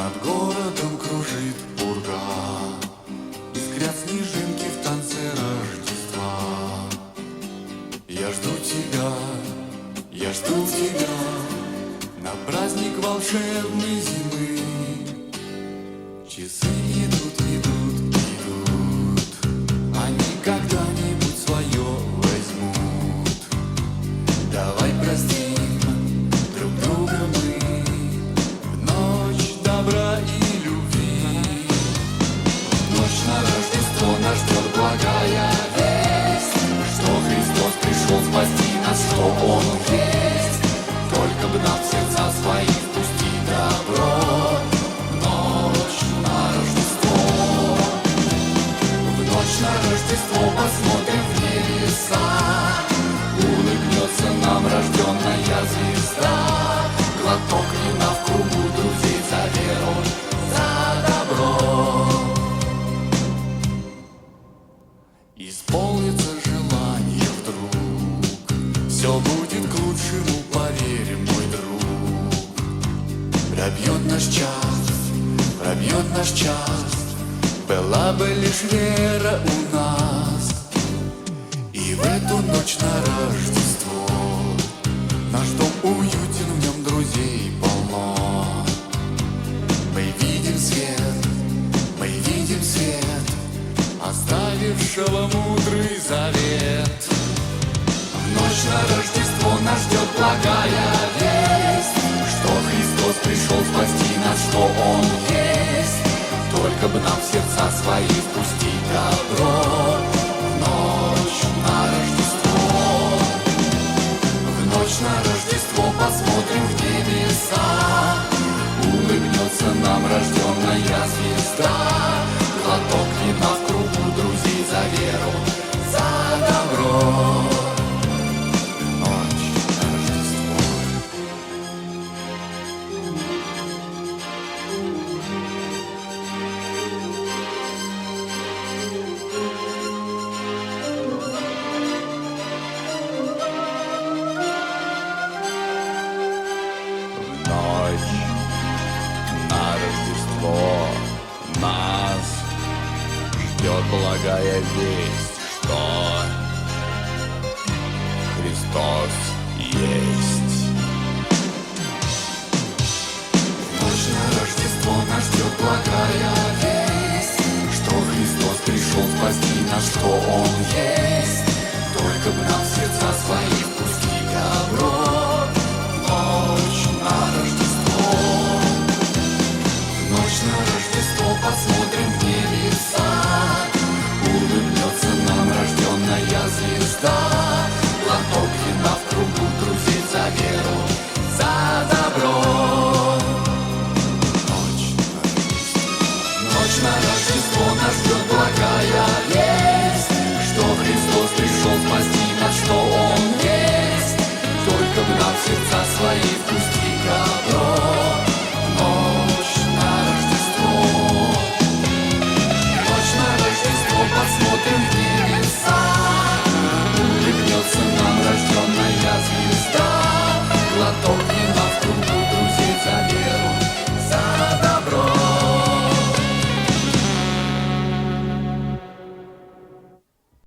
Над городом кружит пурга, искрят снежинки в танце Рождества. Я жду тебя, я жду тебя на праздник волшебной зимы. Часы идут, идут, идут, они когда-нибудь свое возьмут. Давай простим друг друга мы в ночь добра и любви. В ночь на Рождество нас ждет благая весть, что Христос пришел спасти нас, что Он есть. Только бы нам в сердца свои впустить добро. В ночь на Рождество, в ночь на Рождество посмотрим в небеса. Улыбнется нам рожденная звезда. Глоток вина в кругу друзей за веру, за добро. Исполнится желание вдруг, все будет к лучшему, поверь, мой друг. Пробьет наш час, пробьет наш час, была бы лишь вера у нас. И в эту ночь на Рождество наш дом уютен, в нем друзей полно. Мы видим свет, мы видим свет, оставившего мудрый завет. В ночь на Рождество нас ждет благая весть, что Христос пришел спасти нас, что Он есть. Только бы нам в сердца свои впустить добро. В ночь на Рождество, в ночь на Рождество посмотрим в небеса. Улыбнется нам рожденная звезда. Глоток вина в кругу друзей за веру, за добро. Ночь на Рождество. В ночь на Рождество нас ждет благая весть, что Христос есть. В ночь на Рождество нас ждет благая весть, что Христос пришел спасти нас, что Он есть. Только бы нам в сердца свои впустить добро.